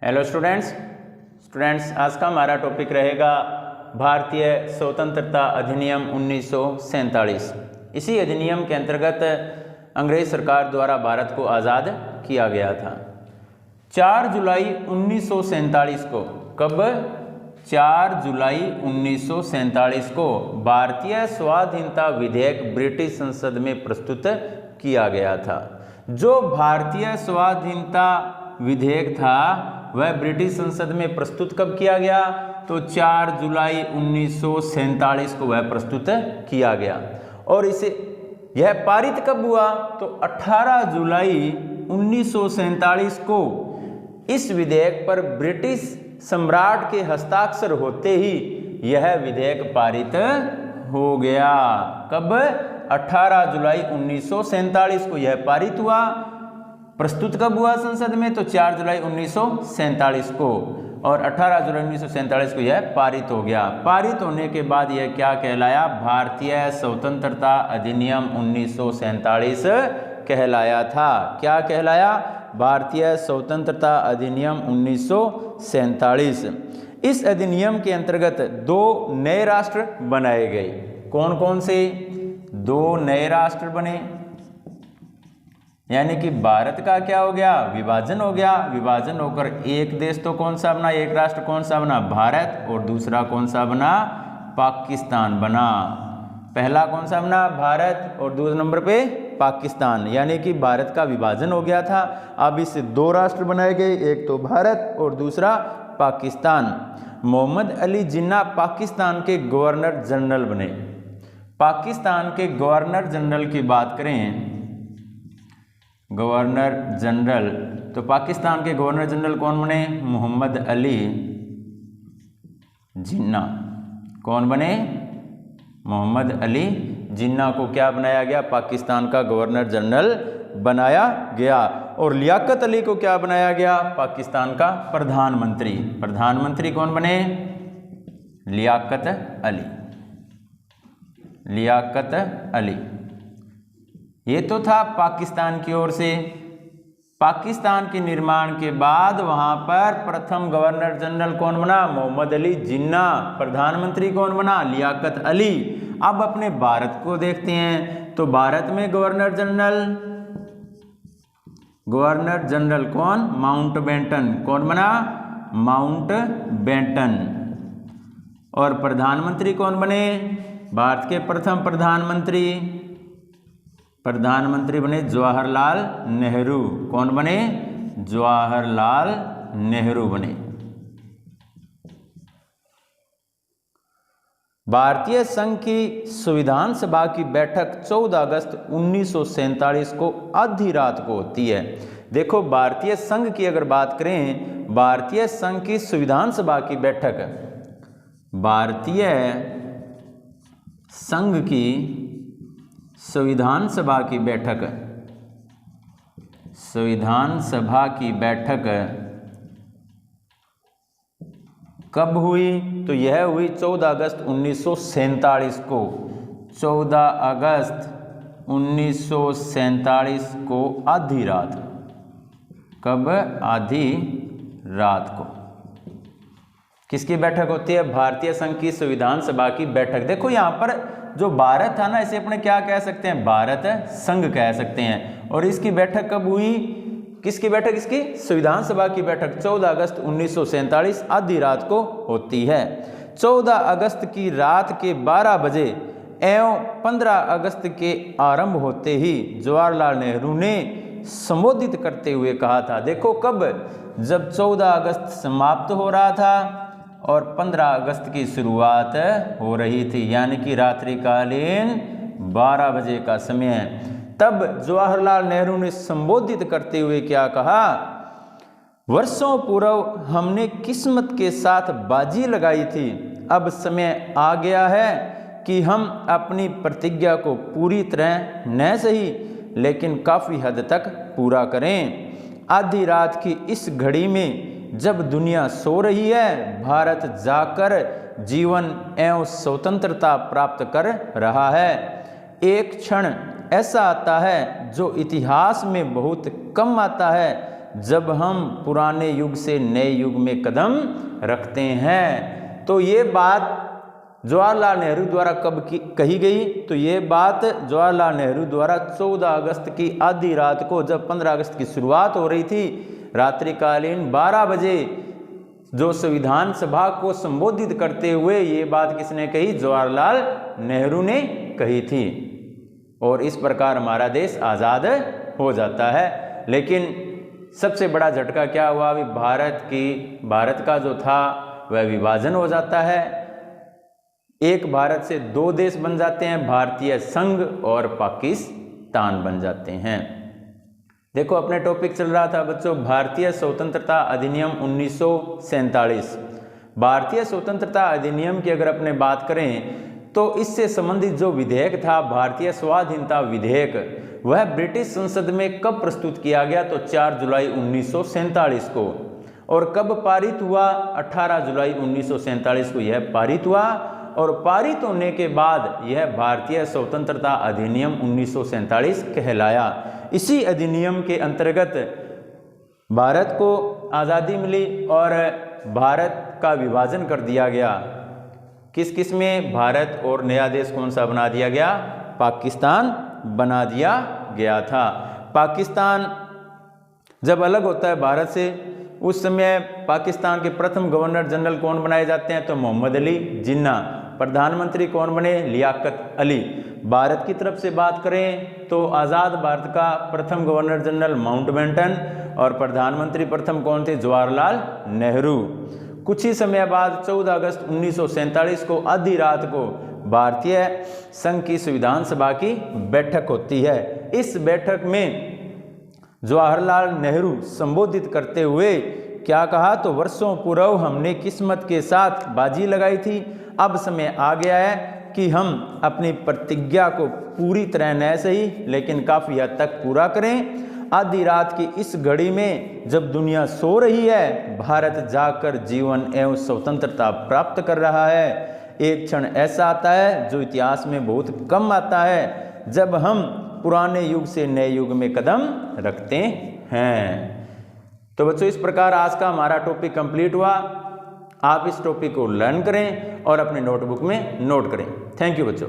Hello students आज का हमारा टॉपिक रहेगा भारतीय स्वतंत्रता अधिनियम 1947। इसी अधिनियम के अंतर्गत अंग्रेज सरकार द्वारा भारत को आज़ाद किया गया था। 4 जुलाई 1947 को, कब? 4 जुलाई 1947 को भारतीय स्वाधीनता विधेयक ब्रिटिश संसद में प्रस्तुत किया गया था। जो भारतीय स्वाधीनता विधेयक था वह ब्रिटिश संसद में प्रस्तुत कब किया गया? तो 4 जुलाई 1947 को वह प्रस्तुत किया गया। और इसे यह पारित कब हुआ? तो 18 जुलाई 1947 को इस विधेयक पर ब्रिटिश सम्राट के हस्ताक्षर होते ही यह विधेयक पारित हो गया। कब? 18 जुलाई 1947 को यह पारित हुआ। प्रस्तुत कब हुआ संसद में? तो 4 जुलाई 1947 को, और 18 जुलाई 1947 को यह पारित हो गया। पारित होने के बाद यह क्या कहलाया? भारतीय स्वतंत्रता अधिनियम 1947 कहलाया था। क्या कहलाया? भारतीय स्वतंत्रता अधिनियम 1947। इस अधिनियम के अंतर्गत 2 नए राष्ट्र बनाए गए। कौन कौन से? 2 नए राष्ट्र बने, यानी कि भारत का क्या हो गया? विभाजन हो गया। विभाजन होकर एक देश तो कौन सा बना? एक राष्ट्र कौन सा बना? भारत। और दूसरा कौन सा बना? पाकिस्तान बना। पहला कौन सा बना? भारत, और दूसरे नंबर पे पाकिस्तान। यानी कि भारत का विभाजन हो गया था। अब इससे 2 राष्ट्र बनाए गए, एक तो भारत और दूसरा पाकिस्तान। मोहम्मद अली जिन्ना पाकिस्तान के गवर्नर जनरल बने। पाकिस्तान के गवर्नर जनरल की बात करें, गवर्नर जनरल, तो पाकिस्तान के गवर्नर जनरल कौन बने? मोहम्मद अली जिन्ना। कौन बने? मोहम्मद अली जिन्ना को क्या बनाया गया? पाकिस्तान का गवर्नर जनरल बनाया गया। और लियाकत अली को क्या बनाया गया? पाकिस्तान का प्रधानमंत्री। प्रधानमंत्री कौन बने? लियाकत अली। लियाकत अली। ये तो था पाकिस्तान की ओर से। पाकिस्तान के निर्माण के बाद वहां पर प्रथम गवर्नर जनरल कौन बना? मोहम्मद अली जिन्ना। प्रधानमंत्री कौन बना? लियाकत अली। अब अपने भारत को देखते हैं, तो भारत में गवर्नर जनरल कौन? माउंटबेटन। कौन बना? माउंटबेटन। और प्रधानमंत्री कौन बने? भारत के प्रथम प्रधानमंत्री बने जवाहरलाल नेहरू। कौन बने? जवाहरलाल नेहरू बने। भारतीय संघ की संविधान सभा की बैठक 14 अगस्त 1947 को आधी रात को होती है। देखो, भारतीय संघ की अगर बात करें, भारतीय संघ की संविधान सभा की बैठक, भारतीय संघ की संविधान सभा की बैठक, संविधान सभा की बैठक कब हुई? तो यह हुई 14 अगस्त 1947 को। 14 अगस्त 1947 को आधी रात। कब? आधी रात को। किसकी बैठक होती है? भारतीय संघ की संविधान सभा की बैठक। देखो यहाँ पर जो भारत था ना, इसे अपने क्या कह सकते हैं? भारत संघ कह सकते हैं। और इसकी बैठक कब हुई? किसकी बैठक? इसकी संविधान सभा की बैठक 14 अगस्त 1947 आधी रात को होती है। 14 अगस्त की रात के 12 बजे एवं 15 अगस्त के आरंभ होते ही जवाहरलाल नेहरू ने संबोधित करते हुए कहा था। देखो कब? जब 14 अगस्त समाप्त हो रहा था और 15 अगस्त की शुरुआत हो रही थी, यानी कि रात्रिकालीन 12 बजे का समय है। तब जवाहरलाल नेहरू ने संबोधित करते हुए क्या कहा? वर्षों पूर्व हमने किस्मत के साथ बाजी लगाई थी। अब समय आ गया है कि हम अपनी प्रतिज्ञा को पूरी तरह न सही लेकिन काफ़ी हद तक पूरा करें। आधी रात की इस घड़ी में जब दुनिया सो रही है, भारत जाकर जीवन एवं स्वतंत्रता प्राप्त कर रहा है। एक क्षण ऐसा आता है जो इतिहास में बहुत कम आता है, जब हम पुराने युग से नए युग में कदम रखते हैं। तो ये बात जवाहरलाल नेहरू द्वारा कब कही गई? तो ये बात जवाहरलाल नेहरू द्वारा 14 अगस्त की आधी रात को, जब 15 अगस्त की शुरुआत हो रही थी, रात्रिकालीन 12 बजे जो संविधान सभा को संबोधित करते हुए ये बात किसने कही? जवाहरलाल नेहरू ने कही थी। और इस प्रकार हमारा देश आज़ाद हो जाता है। लेकिन सबसे बड़ा झटका क्या हुआ? अभी भारत का जो था वह विभाजन हो जाता है। एक भारत से दो देश बन जाते हैं, भारतीय संघ और पाकिस्तान बन जाते हैं। देखो अपने टॉपिक चल रहा था बच्चों, भारतीय स्वतंत्रता अधिनियम 1947। भारतीय स्वतंत्रता अधिनियम की अगर अपने बात करें तो इससे संबंधित जो विधेयक था, भारतीय स्वाधीनता विधेयक, वह ब्रिटिश संसद में कब प्रस्तुत किया गया? तो 4 जुलाई 1947 को। और कब पारित हुआ? 18 जुलाई 1947 को यह पारित हुआ। और पारित होने के बाद यह भारतीय स्वतंत्रता अधिनियम 1947 कहलाया। इसी अधिनियम के अंतर्गत भारत को आज़ादी मिली और भारत का विभाजन कर दिया गया। किस किस में? भारत और नया देश कौन सा बना दिया गया? पाकिस्तान बना दिया गया था। पाकिस्तान जब अलग होता है भारत से, उस समय पाकिस्तान के प्रथम गवर्नर जनरल कौन बनाए जाते हैं? तो मोहम्मद अली जिन्ना। प्रधानमंत्री कौन बने? लियाकत अली। भारत की तरफ से बात करें तो आज़ाद भारत का प्रथम गवर्नर जनरल माउंटबेटन और प्रधानमंत्री प्रथम कौन थे? जवाहरलाल नेहरू। कुछ ही समय बाद 14 अगस्त 1947 को आधी रात को भारतीय संघ की संविधान सभा की बैठक होती है। इस बैठक में जवाहरलाल नेहरू संबोधित करते हुए क्या कहा? तो वर्षों पूर्व हमने किस्मत के साथ बाजी लगाई थी, अब समय आ गया है कि हम अपनी प्रतिज्ञा को पूरी तरह न सही लेकिन काफ़ी हद तक पूरा करें। आधी रात की इस घड़ी में जब दुनिया सो रही है, भारत जाकर जीवन एवं स्वतंत्रता प्राप्त कर रहा है। एक क्षण ऐसा आता है जो इतिहास में बहुत कम आता है, जब हम पुराने युग से नए युग में कदम रखते हैं। तो बच्चों इस प्रकार आज का हमारा टॉपिक कंप्लीट हुआ। आप इस टॉपिक को लर्न करें और अपने नोटबुक में नोट करें। थैंक यू बच्चों।